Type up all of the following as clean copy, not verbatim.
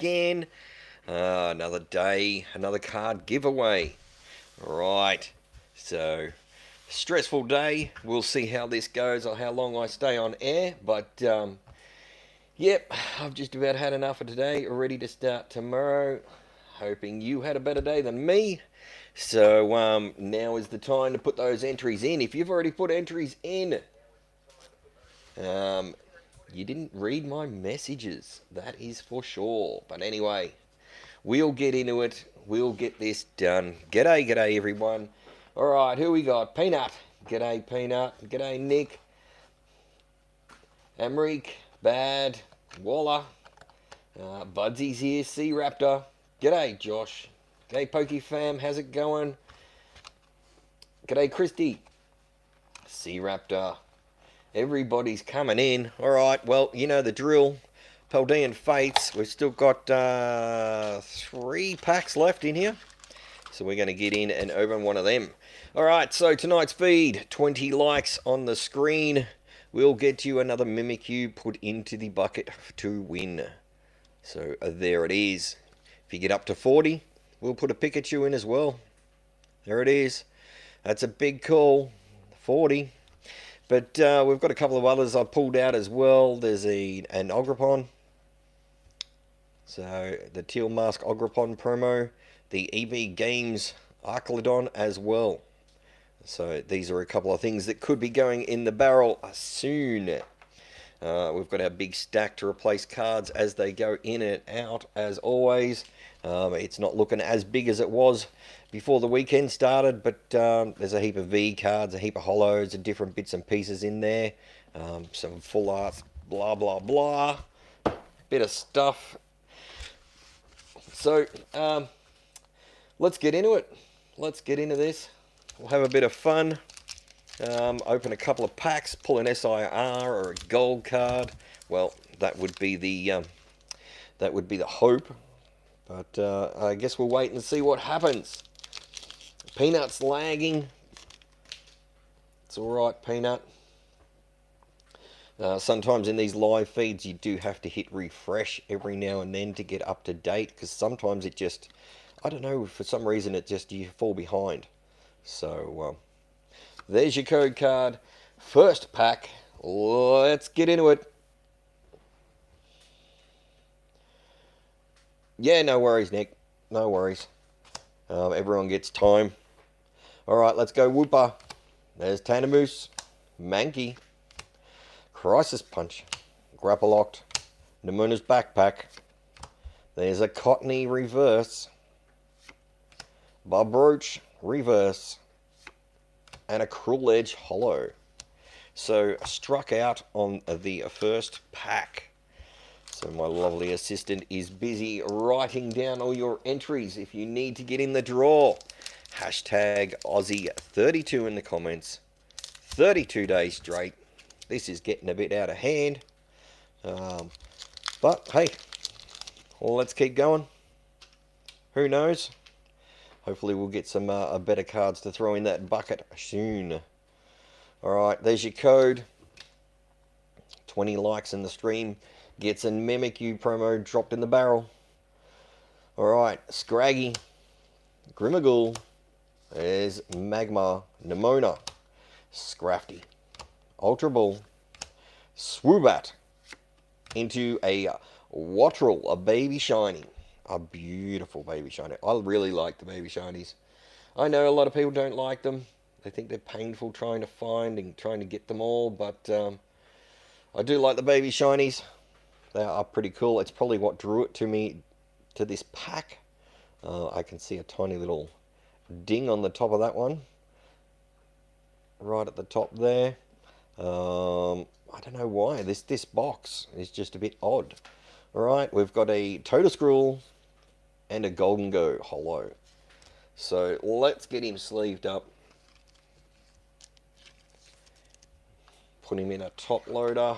again. Another day, another card giveaway. Right, so stressful day. We'll see how this goes or how long I stay on air. But yep, I've just about had enough of today. Ready to start tomorrow. Hoping you had a better day than me. So now is the time to put those entries in. If you've already put entries in, you didn't read my messages. That is for sure. But anyway, we'll get into it. We'll get this done. G'day, g'day, everyone. All right, who we got? Peanut. G'day, Peanut. G'day, Nick. Amric. Bad. Waller. Budsy's here. Sea Raptor. G'day, Josh. G'day, PokeFam. How's it going? G'day, Christy. Sea Raptor. Everybody's coming in. All right, well, you know the drill. Paldean Fates. We've still got 3 packs left in here. So we're going to get in and open one of them. All right, so tonight's feed, 20 likes on the screen. We'll get you another Mimikyu put into the bucket to win. So there it is. If you get up to 40, we'll put a Pikachu in as well. There it is. That's a big call. 40. But we've got a couple of others I pulled out as well. There's an Ograpon. So the Teal Mask Ograpon promo. The EV Games Archlodon as well. So these are a couple of things that could be going in the barrel soon. We've got our big stack to replace cards as they go in and out as always. It's not looking as big as it was before the weekend started, but there's a heap of V cards, a heap of holos, and different bits and pieces in there. Some full art, blah, blah, blah. Bit of stuff. So, let's get into it. Let's get into this. We'll have a bit of fun. Open a couple of packs, pull an SIR or a gold card. Well, that would be the hope. But I guess we'll wait and see what happens. Peanut's lagging. It's alright, Peanut. Sometimes in these live feeds you do have to hit refresh every now and then to get up to date, because sometimes it just, I don't know, for some reason it just, you fall behind. So there's your code card. First pack. Let's get into it. Yeah, no worries, Nick. No worries. Everyone gets time. Alright, let's go Wooper. There's Tandemoose. Mankey. Crisis Punch. Grappalocked. Nimuna's Backpack. There's a Cottony Reverse. Barbroach Reverse. And a Cruel Edge Holo. So, struck out on the first pack. So my lovely assistant is busy writing down all your entries if you need to get in the draw. Hashtag Aussie32 in the comments. 32 days straight. This is getting a bit out of hand. But hey, well, let's keep going. Who knows? Hopefully we'll get some better cards to throw in that bucket soon. Alright, there's your code. 20 likes in the stream. Gets a Mimikyu promo dropped in the barrel. Alright, Scraggy. Grimagool. There's Magma. Nimona. Scrafty. Ultra Ball. Swoobat. Into a Wattrel, a baby shiny. A beautiful baby shiny. I really like the baby shinies. I know a lot of people don't like them. They think they're painful trying to find and trying to get them all, but I do like the baby shinies. They are pretty cool. It's probably what drew it to me, to this pack. I can see a tiny little ding on the top of that one. Right at the top there. I don't know why. This box is just a bit odd. Alright, we've got a Totoscruel and a Golden Go Holo. So let's get him sleeved up. Put him in a top loader.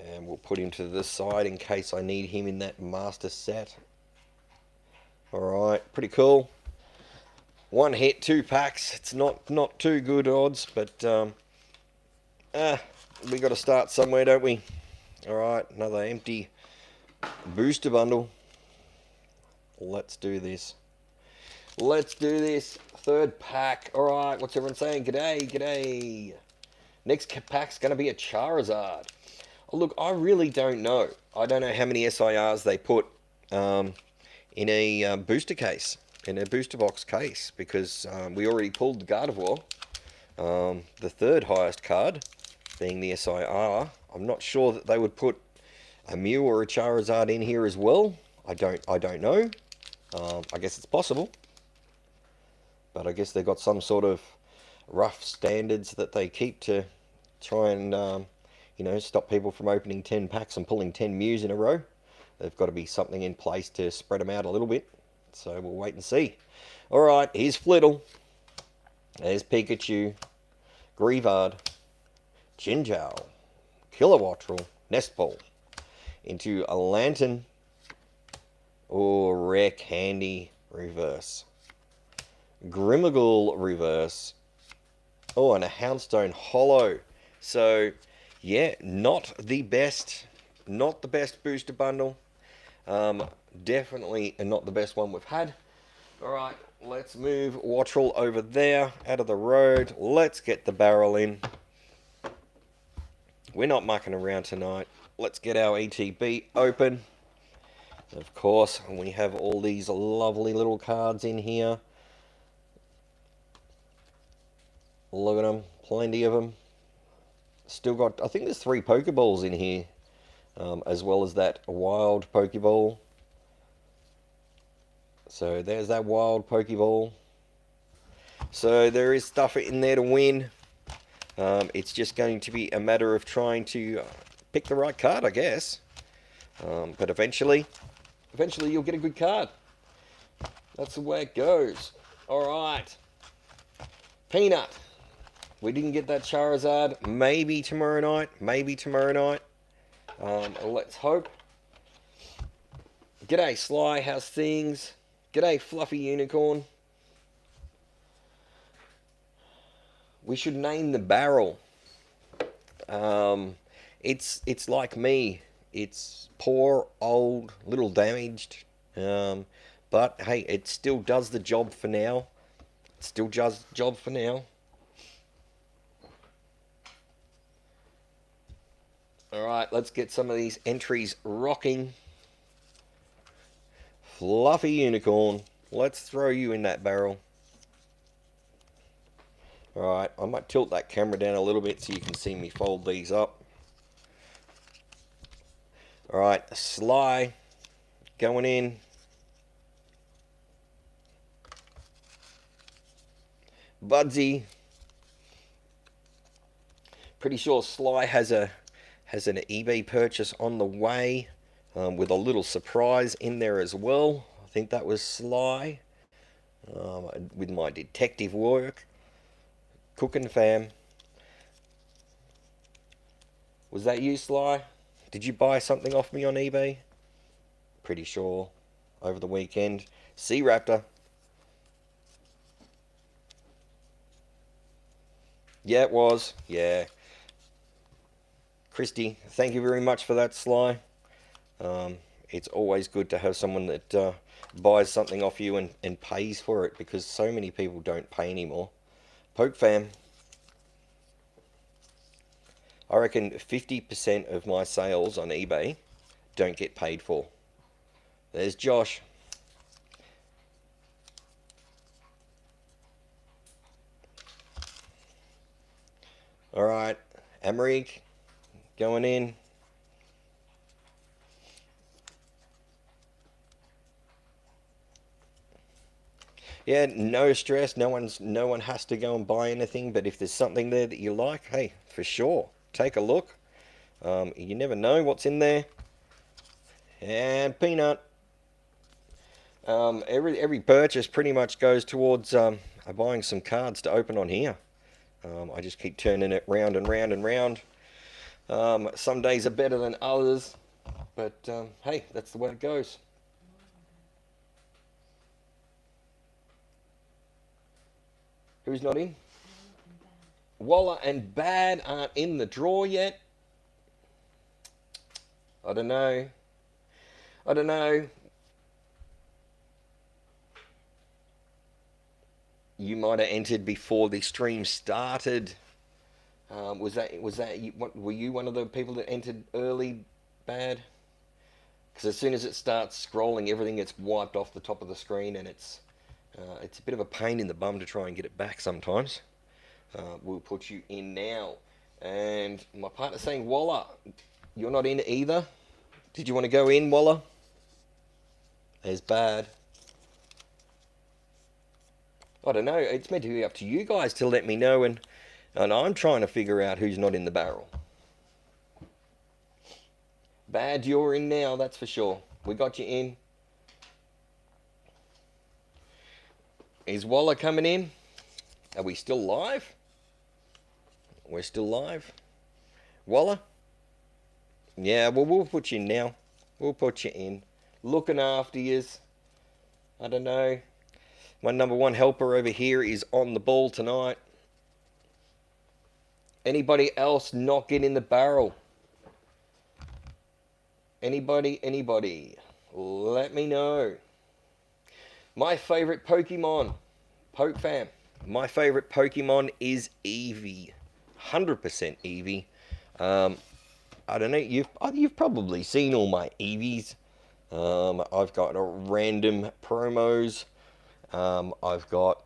And we'll put him to the side in case I need him in that master set. Alright, pretty cool. One hit, 2 packs. It's not too good odds, but we got to start somewhere, don't we? Alright, another empty booster bundle. Let's do this. Let's do this. Third pack. Alright, what's everyone saying? G'day, g'day. Next pack's going to be a Charizard. Oh, look, I really don't know. I don't know how many SIRs they put in a booster case, in a booster box case, because we already pulled the Gardevoir, the third highest card, being the SIR. I'm not sure that they would put a Mew or a Charizard in here as well. I don't know. I guess it's possible. But I guess they've got some sort of rough standards that they keep to try and, you know, stop people from opening 10 packs and pulling 10 Mews in a row. There's got to be something in place to spread them out a little bit. So we'll wait and see. Alright, here's Flittle. There's Pikachu. Greavard. Chinchou. Kilowattrel. Nestball. Into a Lantern. Or Rare Candy Reverse. Grimmagul Reverse. Oh, and a Houndstone Holo. So, yeah, not the best booster bundle. Definitely not the best one we've had. Alright, let's move Wattrel over there, out of the road. Let's get the barrel in. We're not mucking around tonight. Let's get our ETB open. Of course, we have all these lovely little cards in here. Look at them, plenty of them. Still got, I think there's 3 Pokeballs in here, as well as that wild Pokeball. So there's that wild Pokeball. So there is stuff in there to win. It's just going to be a matter of trying to pick the right card, I guess. But eventually you'll get a good card. That's the way it goes. Alright. Peanut. We didn't get that Charizard. Maybe tomorrow night. Let's hope. G'day Sly, how's things? G'day Fluffy Unicorn. We should name the barrel. It's like me. It's poor, old, little damaged. But hey, it still does the job for now. Alright, let's get some of these entries rocking. Fluffy Unicorn. Let's throw you in that barrel. Alright, I might tilt that camera down a little bit so you can see me fold these up. Alright, Sly going in. Budsy. Pretty sure Sly has an eBay purchase on the way, with a little surprise in there as well. I think that was Sly, with my detective work. Cooking fam. Was that you, Sly? Did you buy something off me on eBay? Pretty sure. Over the weekend. Sea Raptor. Yeah, it was. Yeah. Christy, thank you very much for that, Sly. It's always good to have someone that buys something off you and pays for it, because so many people don't pay anymore. Poke fam. I reckon 50% of my sales on eBay don't get paid for. There's Josh. Alright, Amerique going in. Yeah, no stress. No one has to go and buy anything, but if there's something there that you like, hey, for sure, take a look. You never know what's in there. And Peanut. Every purchase pretty much goes towards buying some cards to open on here. I just keep turning it round and round and round. Some days are better than others, but hey, that's the way it goes. Who's not in? Waller and Bad aren't in the draw yet. I don't know. I don't know. You might have entered before the stream started. Was that were you one of the people that entered early, Bad? Because as soon as it starts scrolling, everything gets wiped off the top of the screen, and it's a bit of a pain in the bum to try and get it back sometimes. We'll put you in now. And my partner's saying, Walla, you're not in either? Did you want to go in, Walla? There's Bad. I don't know. It's meant to be up to you guys to let me know, and I'm trying to figure out who's not in the barrel. Bad, you're in now, that's for sure. We got you in. Is Walla coming in? Are we still live? We're still live. Walla? Yeah, well, we'll put you in now. We'll put you in. Looking after yous. I don't know. My number one helper over here is on the ball tonight. Anybody else not get in the barrel? Anybody? Let me know. My favorite Pokemon, Poke Fam. My favorite Pokemon is Eevee. 100% Eevee. I don't know, you've probably seen all my Eevees. I've got random promos. I've got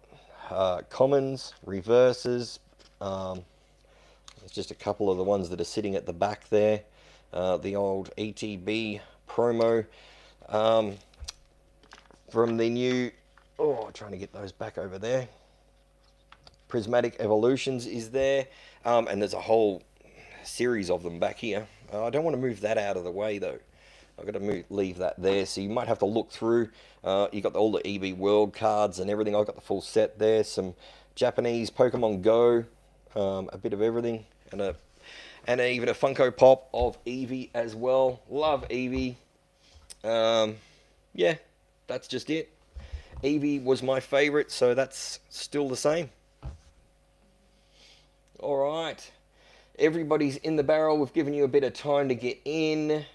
commons, reverses. There's just a couple of the ones that are sitting at the back there. The old ETB promo from the new, trying to get those back over there. Prismatic Evolutions is there, and there's a whole series of them back here. I don't want to move that out of the way though. I've got to leave that there, so you might have to look through. You got all the EV World cards and everything. I've got the full set there. Some Japanese Pokemon Go, a bit of everything, and even a Funko Pop of Eevee as well. Love Eevee. Yeah, that's just it. Eevee was my favorite, so that's still the same. Alright. Everybody's in the barrel. We've given you a bit of time to get in.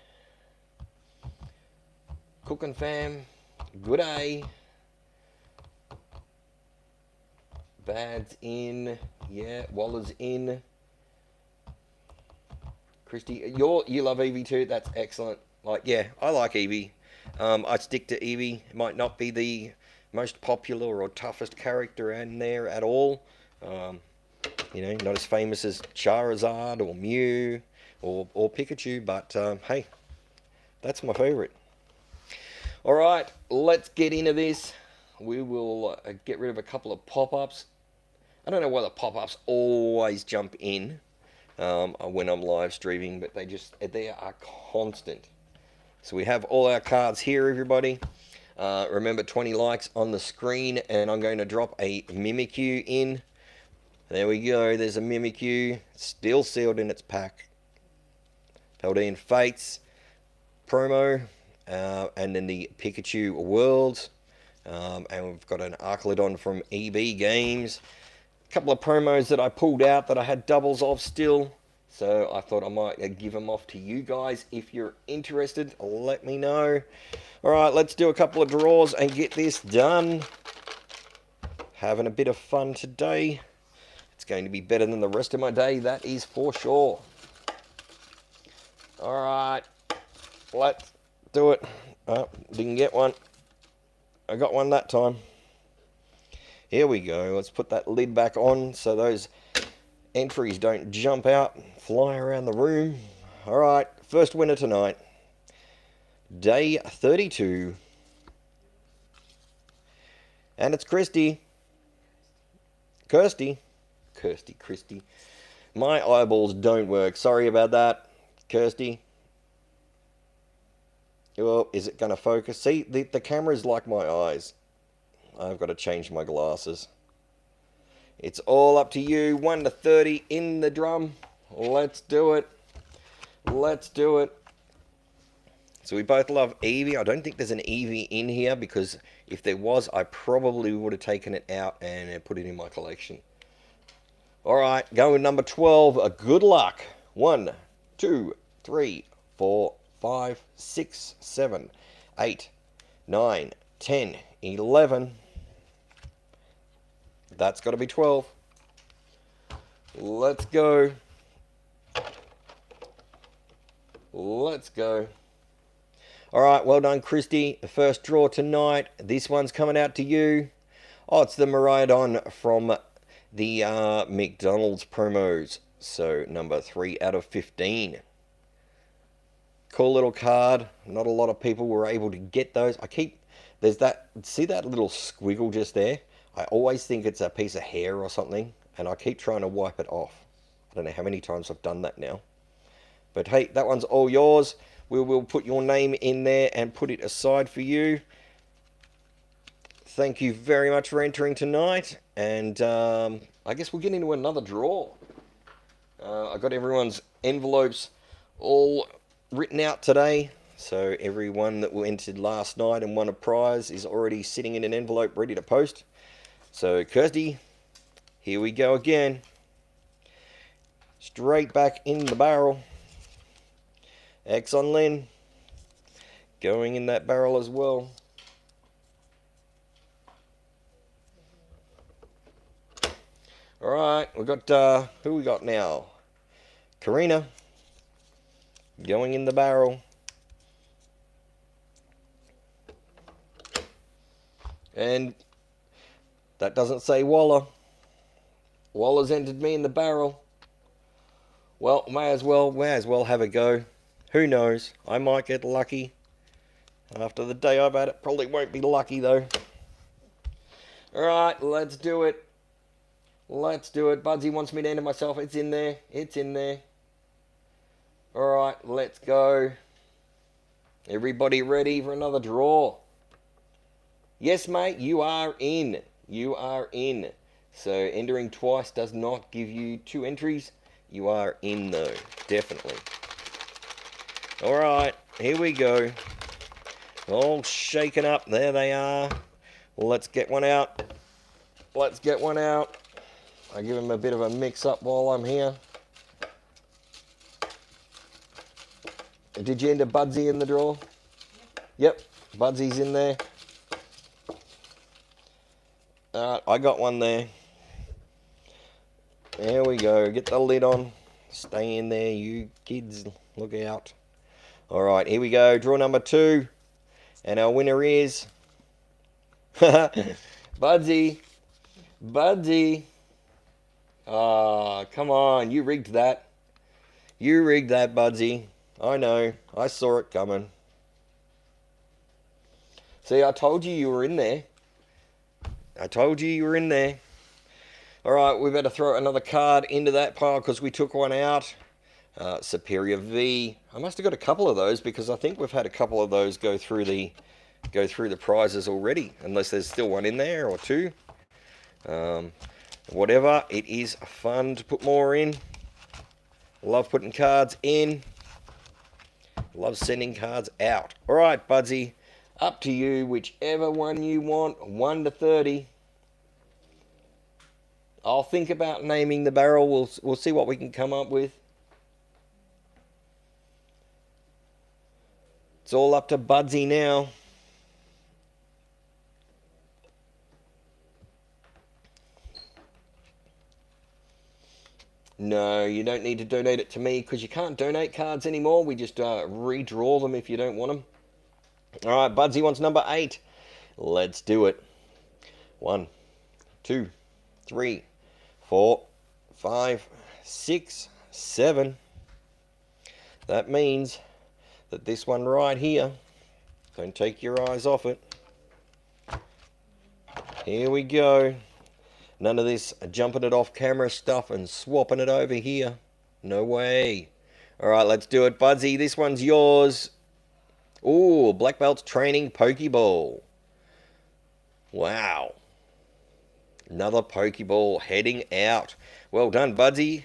Cookin' Fam. Good day. Bad's in. Yeah, Waller's in. Christy, you love Eevee too. That's excellent. Like, yeah, I like Eevee. I stick to Eevee. It might not be the most popular or toughest character in there at all. You know, not as famous as Charizard or Mew or Pikachu, but hey, that's my favorite. All right, let's get into this. We will get rid of a couple of pop-ups. I don't know why the pop-ups always jump in when I'm live streaming, but they are constant. So we have all our cards here, everybody. Remember, 20 likes on the screen, and I'm going to drop a Mimikyu in. There we go. There's a Mimikyu, still sealed in its pack. Paldean Fates promo, and then the Pikachu Worlds, and we've got an Archlodon from EB Games. A couple of promos that I pulled out that I had doubles of still, so I thought I might give them off to you guys. If you're interested, let me know. Alright, let's do a couple of draws and get this done. Having a bit of fun today. It's going to be better than the rest of my day, that is for sure. Alright, let's do it. Oh, didn't get one. I got one that time. Here we go. Let's put that lid back on so those entries don't jump out and fly around the room. Alright, first winner tonight. Day 32. And it's Christy. Christy. My eyeballs don't work. Sorry about that, Kirsty. Well, is it going to focus? See, the camera's like my eyes. I've got to change my glasses. It's all up to you. 1 to 30 in the drum. Let's do it. Let's do it. So we both love Eevee. I don't think there's an Eevee in here, because if there was, I probably would have taken it out and put it in my collection. Alright, going with number 12. Good luck. 1, 2, 3, 4, 5, 6, 7, 8, 9, 10, 11. That's got to be 12. Let's go. Let's go. All right, well done, Christy. The first draw tonight. This one's coming out to you. Oh, it's the Miraidon from the McDonald's promos. So, number 3 out of 15. Cool little card. Not a lot of people were able to get those. There's that, see that little squiggle just there? I always think it's a piece of hair or something, and I keep trying to wipe it off. I don't know how many times I've done that now. But hey, that one's all yours. We will put your name in there and put it aside for you. Thank you very much for entering tonight. And I guess we'll get into another draw. I got everyone's envelopes all written out today. So everyone that entered last night and won a prize is already sitting in an envelope ready to post. So Kirsty, here we go again. Straight back in the barrel. X on Lynn. Going in that barrel as well. Alright, we've got, who we got now? Karina. Going in the barrel. And that doesn't say Waller. Waller's entered me in the barrel. Well, may as well have a go. Who knows? I might get lucky. After the day I've had, it probably won't be lucky though. Alright, let's do it. Let's do it. Budsy wants me to enter myself. It's in there. It's in there. Alright, let's go. Everybody ready for another draw? Yes, mate, you are in. You are in. So entering twice does not give you 2 entries. You are in though, definitely. Alright, here we go. All shaken up. There they are. Well, let's get one out. Let's get one out. I give him a bit of a mix up while I'm here. Did you enter Budsy in the draw? Yep, Budsy's in there. I got one there. There we go. Get the lid on. Stay in there, you kids. Look out. Alright, here we go. Draw number 2. And our winner is... Budsy. Budsy. Ah, come on. You rigged that. You rigged that, Budsy. I know. I saw it coming. See, I told you were in there. I told you were in there. Alright, we better throw another card into that pile because we took one out. Superior V. I must have got a couple of those because I think we've had a couple of those go through the prizes already. Unless there's still one in there or 2. Whatever. It is fun to put more in. Love putting cards in. Love sending cards out. Alright, Budsy. Up to you, whichever one you want, 1 to 30. I'll think about naming the barrel. We'll see what we can come up with. It's all up to Budsy now. No, you don't need to donate it to me because you can't donate cards anymore. We just redraw them if you don't want them. Alright, Budsy wants number 8. Let's do it. 1, 2, 3, 4, 5, 6, 7. That means that this one right here, don't take your eyes off it. Here we go. None of this jumping it off camera stuff and swapping it over here. No way. Alright, let's do it, Budsy. This one's yours. Ooh, Black Belt's Training Pokeball. Wow. Another Pokeball heading out. Well done, Budsy.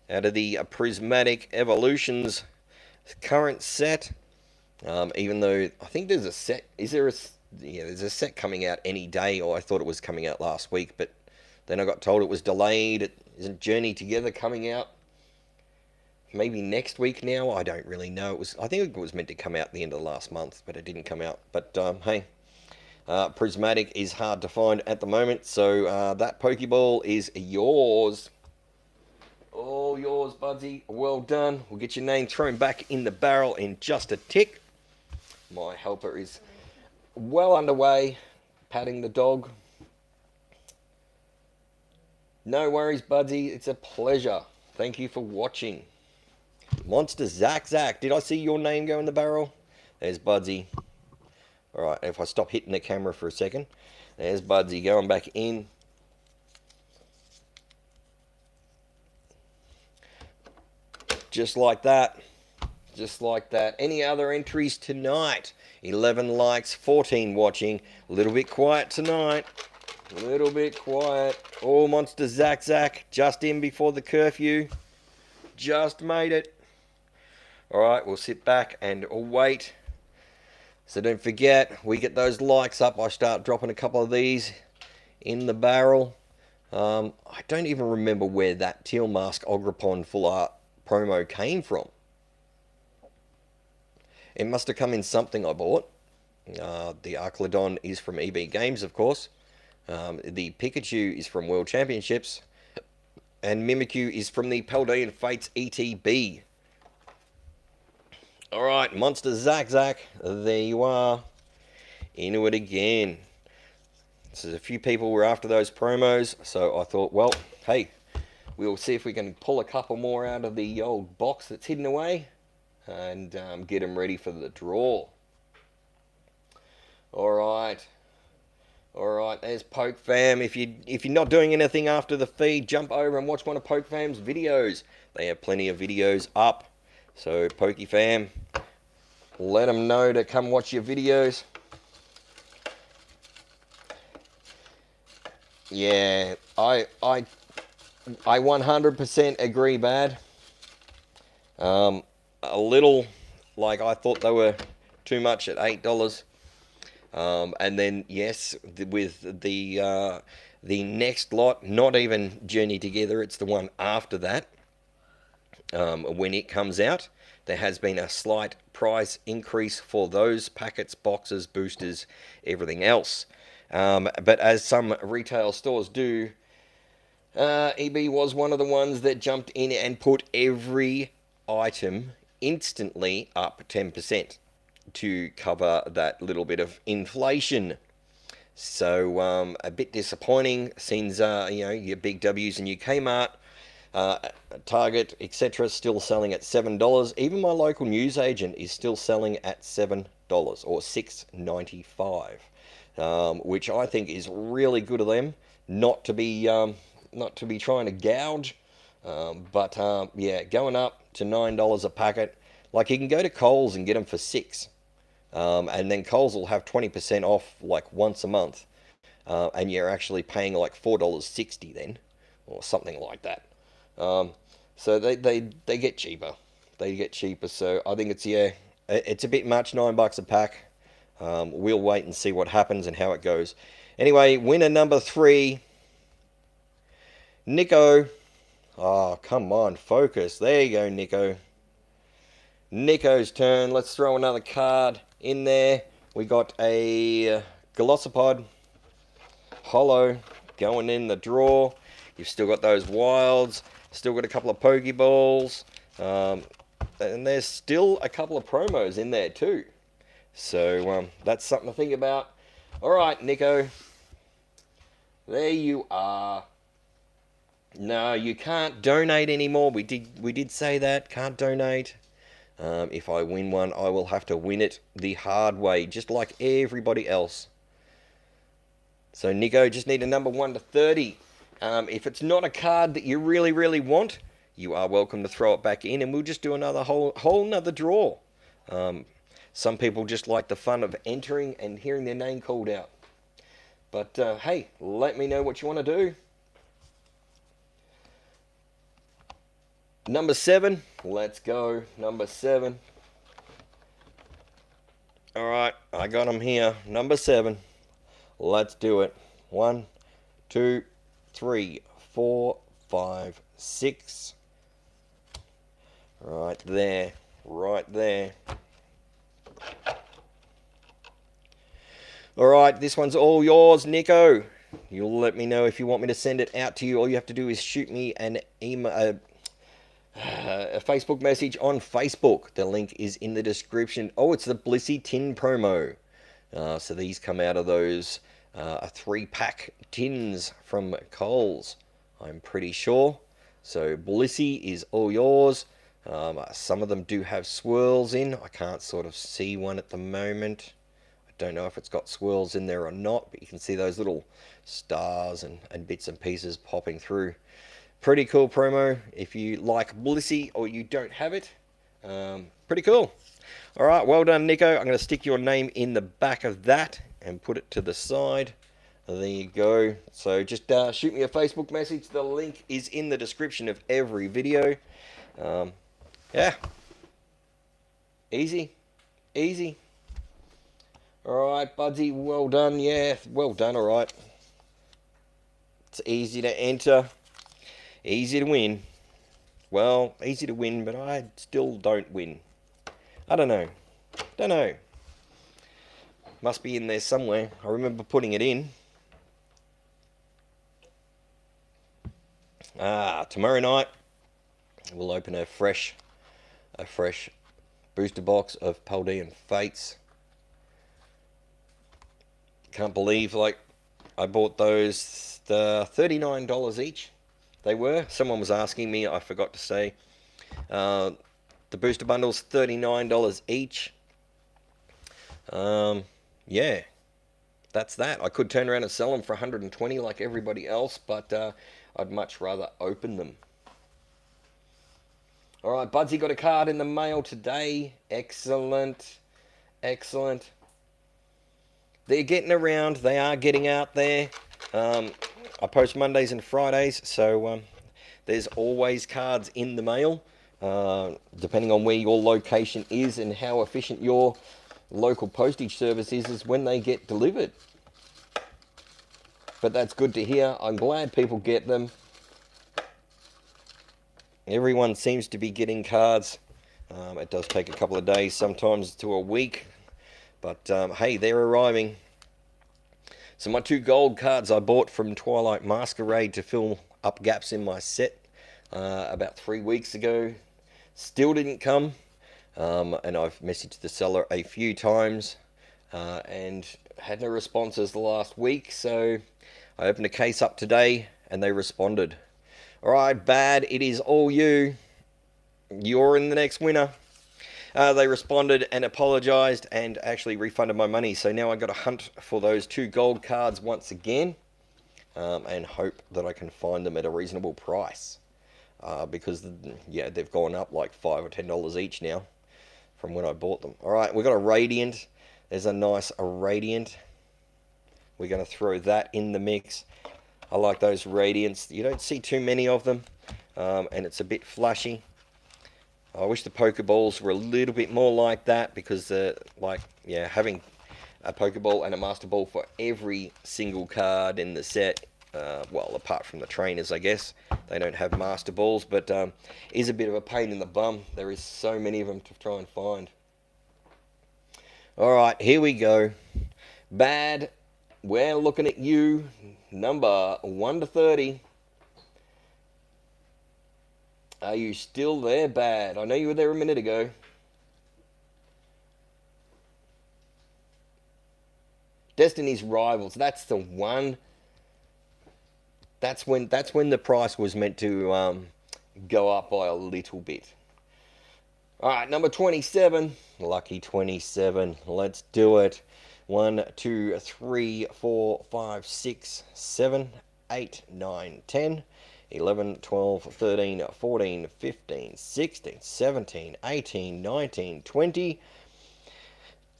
Out of the Prismatic Evolutions current set. Even though I think there's a set. Is there a... Yeah, there's a set coming out any day, or I thought it was coming out last week, but then I got told it was delayed. It isn't Journey Together coming out maybe next week now. I don't really know. I think it was meant to come out at the end of last month, but it didn't come out. But hey, Prismatic is hard to find at the moment, so that Pokeball is yours. All yours, Budsy. Well done. We'll get your name thrown back in the barrel in just a tick. My helper is well underway, patting the dog. No worries, Budsy. It's a pleasure. Thank you for watching. Monster Zach. Did I see your name go in the barrel? There's Budsy. Alright, if I stop hitting the camera for a second. There's Budsy going back in. Just like that. Just like that. Any other entries tonight? 11 likes, 14 watching. A little bit quiet tonight. A little bit quiet. Oh, Monster Zach. Just in before the curfew. Just made it. Alright, we'll sit back and wait. So don't forget, we get those likes up. I start dropping a couple of these in the barrel. I don't even remember where that Teal Mask Ograpon Full Art promo came from. It must have come in something I bought. The Arclodon is from EB Games, of course. The Pikachu is from World Championships. And Mimikyu is from the Paldean Fates ETB. Alright, Monster Zach. There you are. Into it again. So a few people were after those promos, so I thought, well, hey, we'll see if we can pull a couple more out of the old box that's hidden away and get them ready for the draw. Alright, there's Poke Fam. If you're not doing anything after the feed, jump over and watch one of Poke Fam's videos. They have plenty of videos up. So Poke Fam, let them know to come watch your videos. Yeah, I 100% agree, Bad. A little, like, I thought they were too much at $8. And then, yes, with the next lot, not even Journey Together, it's the one after that. When it comes out, there has been a slight price increase for those packets, boxes, boosters, everything else. But as some retail stores do, EB was one of the ones that jumped in and put every item instantly up 10% to cover that little bit of inflation. So a bit disappointing, since your big W's and your Kmart, Target, etc. still selling at $7. Even my local newsagent is still selling at $7 or $6.95, which I think is really good of them. Not to be trying to gouge, but yeah, going up to $9 a packet. Like, you can go to Coles and get them for $6, and then Coles will have 20% off like once a month, and you're actually paying like $4.60 then, or something like that. So they get cheaper. They get cheaper. So I think it's a bit much, $9 a pack. We'll wait and see what happens and how it goes. Anyway, winner number 3, Nico. Oh, come on, focus. There you go, Nico. Nico's turn. Let's throw another card in there. We got a Glossopod holo going in the draw. You've still got those wilds. Still got a couple of Pokeballs. And there's still a couple of promos in there too. So that's something to think about. Alright, Nico. There you are. No, you can't donate anymore. We did say that. Can't donate. If I win one, I will have to win it the hard way, just like everybody else. So, Nico, just need a number 1 to 30. If it's not a card that you really, really want, you are welcome to throw it back in, and we'll just do another whole nother draw. Some people just like the fun of entering and hearing their name called out. But, hey, let me know what you want to do. Number 7. Let's go. Number 7. Alright, I got them here. Number 7. Let's do it. 1, 2, 3, 4, 5, 6. Right there. Right there. Alright, this one's all yours, Nico. You'll let me know if you want me to send it out to you. All you have to do is shoot me an email, a Facebook message on Facebook. The link is in the description. Oh, it's the Blissey tin promo. So these come out of those 3-pack tins from Coles, I'm pretty sure. So Blissey is all yours. Some of them do have swirls in. I can't sort of see one at the moment. I don't know if it's got swirls in there or not, but you can see those little stars and bits and pieces popping through. Pretty cool promo if you like Blissey or you don't have it. Pretty cool. Alright, well done, Nico. I'm going to stick your name in the back of that and put it to the side. There you go. So just shoot me a Facebook message. The link is in the description of every video. Yeah. Easy. Easy. Alright, Budsy, well done. Yeah, well done, alright. It's easy to enter. Easy to win. Well, easy to win, but I still don't win. I don't know. Don't know. Must be in there somewhere. I remember putting it in. Tomorrow night we'll open a fresh booster box of Paldean Fates. Can't believe, like, I bought those $39 each. They were. Someone was asking me, I forgot to say. The booster bundles, $39 each. Yeah, that's that. I could turn around and sell them for $120 like everybody else, but I'd much rather open them. Alright, Budsy got a card in the mail today. Excellent. Excellent. They're getting around. They are getting out there. I post Mondays and Fridays, so there's always cards in the mail. Depending on where your location is and how efficient your local postage service is when they get delivered. But that's good to hear. I'm glad people get them. Everyone seems to be getting cards. It does take a couple of days, sometimes to a week. But hey, they're arriving. So my 2 gold cards I bought from Twilight Masquerade to fill up gaps in my set about 3 weeks ago still didn't come. And I've messaged the seller a few times and had no responses the last week. So I opened a case up today and they responded. Alright, Bad, it is all you. You're in the next winner. They responded and apologised and actually refunded my money. So now I've got to hunt for those 2 gold cards once again and hope that I can find them at a reasonable price. Because, yeah, they've gone up like $5 or $10 each now from when I bought them. Alright, we've got a Radiant. There's a nice Radiant. We're going to throw that in the mix. I like those Radiants. You don't see too many of them, and it's a bit flashy. I wish the Pokeballs were a little bit more like that because, having a Pokeball and a Master Ball for every single card in the set, well, apart from the trainers, I guess. They don't have Master Balls, but is a bit of a pain in the bum. There is so many of them to try and find. Alright, here we go. Bad, we're looking at you. Number 1 to 30. Are you still there, Bad? I know you were there a minute ago. Destiny's Rivals. That's the one. That's when the price was meant to go up by a little bit. All right, number 27. Lucky 27. Let's do it. 1, 2, 3, 4, 5, 6, 7, 8, 9, 10, 11, 12, 13, 14, 15, 16, 17, 18, 19, 20,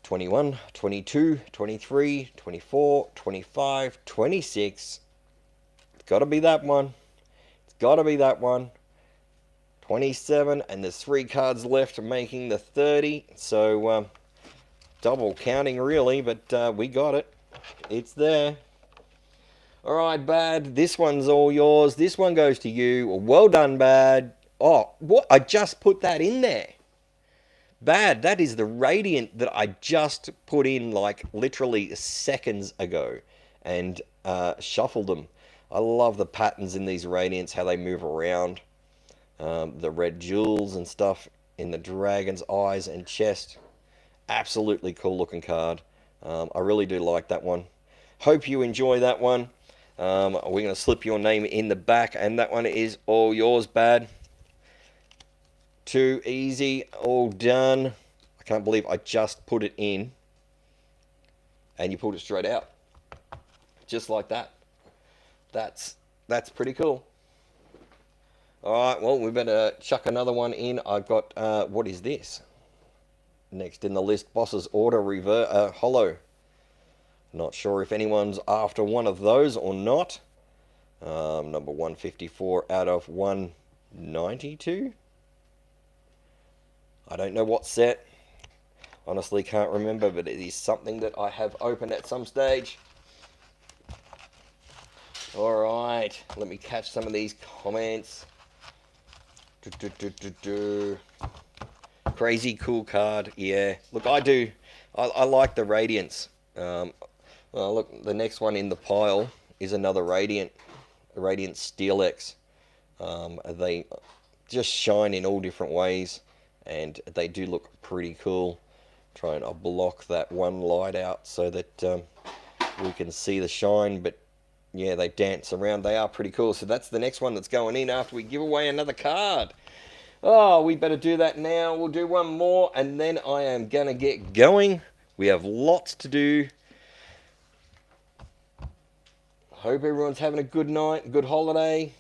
21, 22, 23, 24, 25, 26. It's got to be that one. It's got to be that one. 27, and there's 3 cards left making the 30. So, double counting really, but we got it. It's there. Alright, Bad. This one's all yours. This one goes to you. Well done, Bad. Oh, what? I just put that in there. Bad. That is the Radiant that I just put in like literally seconds ago and shuffled them. I love the patterns in these Radiants, how they move around. The red jewels and stuff in the dragon's eyes and chest. Absolutely cool looking card. I really do like that one. Hope you enjoy that one. We're going to slip your name in the back, and that one is all yours, Bad. Too easy, all done. I can't believe I just put it in and you pulled it straight out. Just like that. That's pretty cool. Alright, well, we better chuck another one in. I've got, what is this? Next in the list, Boss's Order Holo. Not sure if anyone's after one of those or not. Number 154 out of 192. I don't know what set. Honestly, can't remember, but it is something that I have opened at some stage. Alright, let me catch some of these comments. Crazy cool card, yeah. Look, I do. I like the Radiants. Well, look, the next one in the pile is another Radiant. A Radiant Steelix. They just shine in all different ways, and they do look pretty cool. Trying to block that one light out so that we can see the shine, but yeah, they dance around. They are pretty cool. So that's the next one that's going in after we give away another card. Oh, we better do that now. We'll do one more, and then I am going to get going. We have lots to do. Hope everyone's having a good night, good holiday.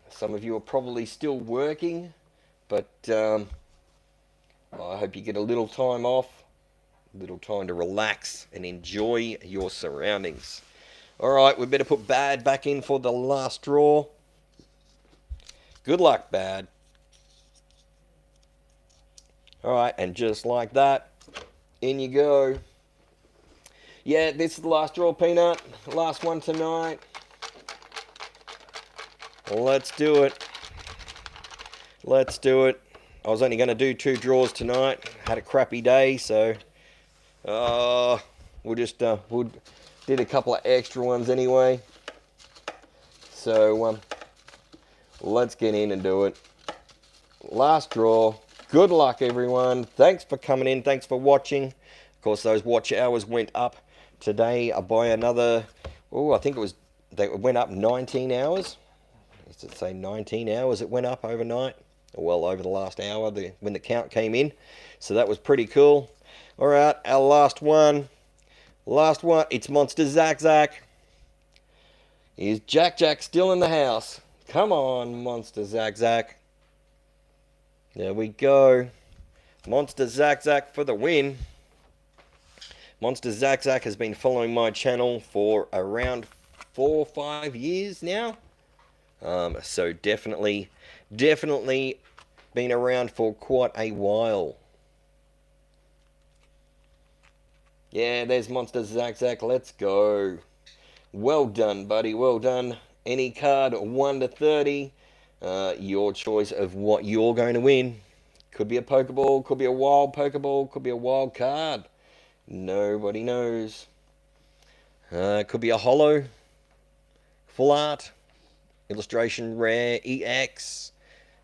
Some of you are probably still working, but I hope you get a little time off, a little time to relax and enjoy your surroundings. Alright, we better put Bad back in for the last draw. Good luck, Bad. Alright, and just like that, in you go. Yeah, this is the last draw, Peanut. Last one tonight. Let's do it. Let's do it. I was only going to do 2 draws tonight. Had a crappy day, so we'll just we'll did a couple of extra ones anyway. So let's get in and do it. Last draw. Good luck, everyone. Thanks for coming in. Thanks for watching. Of course, those watch hours went up today by another. Oh, I think they went up 19 hours. Does it say 19 hours? It went up overnight. Well, over the last hour when the count came in. So that was pretty cool. All right, our last one. Last one. It's Monster Zack Zack. Is Jack Jack still in the house? Come on, Monster Zack Zack. There we go. Monster Zack Zack for the win. Monster Zack Zack has been following my channel for around 4 or 5 years now. So definitely been around for quite a while. Yeah, there's Monster Zack Zack. Let's go. Well done, buddy. Well done. Any card 1 to 30. Your choice of what you're going to win. Could be a Pokeball, could be a wild Pokeball, could be a wild card. Nobody knows. Could be a holo, full art, illustration rare, EX.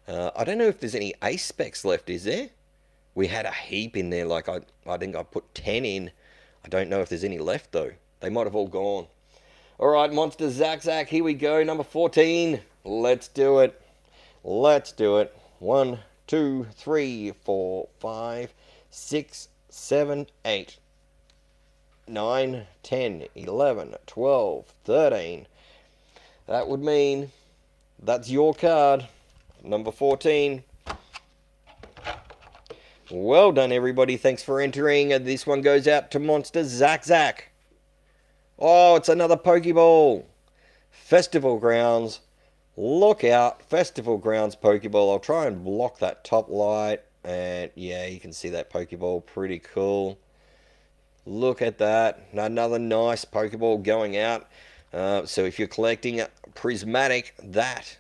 I don't know if there's any ace specs left, is there? We had a heap in there, like I think I put 10 in. I don't know if there's any left though. They might have all gone. Alright, Monster Zack Zack, here we go, number 14. Let's do it. Let's do it. 1, 2, 3, 4, 5, 6, 7, 8, 9, 10, 11, 12, 13. That would mean that's your card. Number 14. Well done, everybody. Thanks for entering. This one goes out to Monster Zack Zack. Oh, it's another Pokeball. Festival Grounds. Look out. Festival Grounds Pokeball. I'll try and block that top light. And yeah, you can see that Pokeball. Pretty cool. Look at that. Another nice Pokeball going out. So if you're collecting Prismatic, that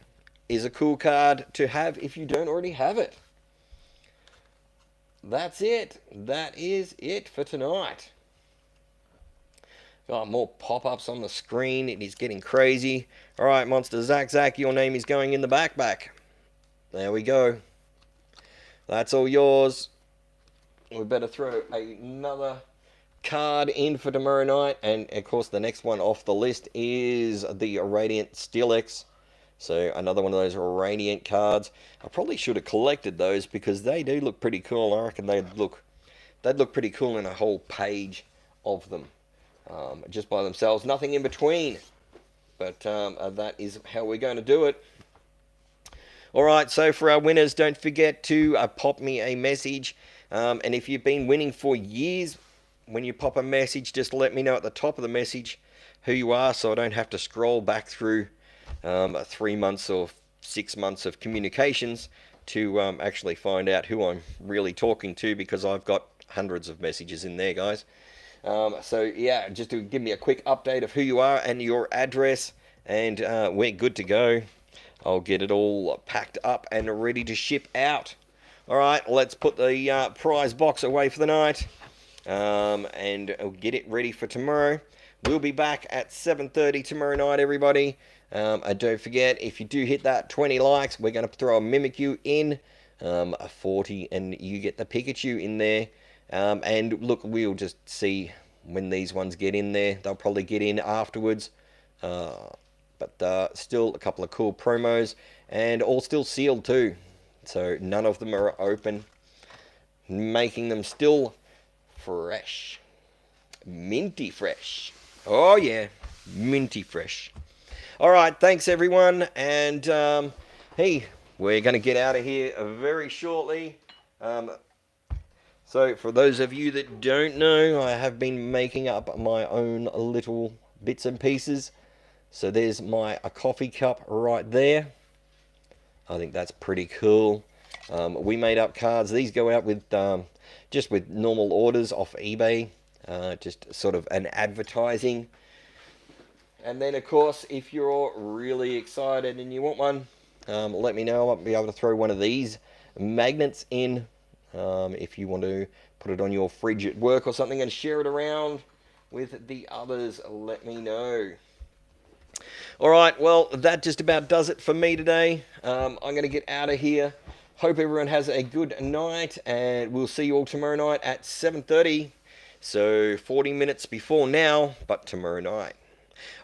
is a cool card to have if you don't already have it. That's it. That is it for tonight. Got more pop-ups on the screen. It is getting crazy. Alright, Monster Zach, your name is going in the backpack. There we go. That's all yours. We better throw another card in for tomorrow night. And, of course, the next one off the list is the Radiant Steelix. So, another one of those Radiant cards. I probably should have collected those because they do look pretty cool. I reckon they'd look pretty cool in a whole page of them. Just by themselves. Nothing in between. But that is how we're going to do it. Alright, so for our winners, don't forget to pop me a message. And if you've been winning for years, when you pop a message, just let me know at the top of the message who you are so I don't have to scroll back through 3 months or 6 months of communications to actually find out who I'm really talking to, because I've got hundreds of messages in there, guys. So yeah, just to give me a quick update of who you are and your address, and we're good to go. I'll get it all packed up and ready to ship out. Alright, let's put the prize box away for the night, and I'll get it ready for tomorrow. We'll be back at 7:30 tomorrow night, everybody. And don't forget, if you do hit that 20 likes, we're going to throw a Mimikyu in, a 40, and you get the Pikachu in there. And look, we'll just see when these ones get in there. They'll probably get in afterwards. But still a couple of cool promos, and all still sealed too. So none of them are open, making them still fresh. Minty fresh. Oh yeah, minty fresh. Alright, thanks everyone, and hey, we're going to get out of here very shortly. So for those of you that don't know, I have been making up my own little bits and pieces. So there's a coffee cup right there. I think that's pretty cool. We made up cards. These go out with just with normal orders off eBay. Just sort of an advertising. And then, of course, if you're really excited and you want one, let me know. I'll be able to throw one of these magnets in. If you want to put it on your fridge at work or something and share it around with the others, let me know. Alright, well, that just about does it for me today. I'm going to get out of here. Hope everyone has a good night, and we'll see you all tomorrow night at 7:30. So 40 minutes before now, but tomorrow night.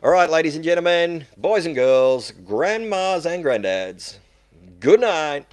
Alright, ladies and gentlemen, boys and girls, grandmas and granddads, good night.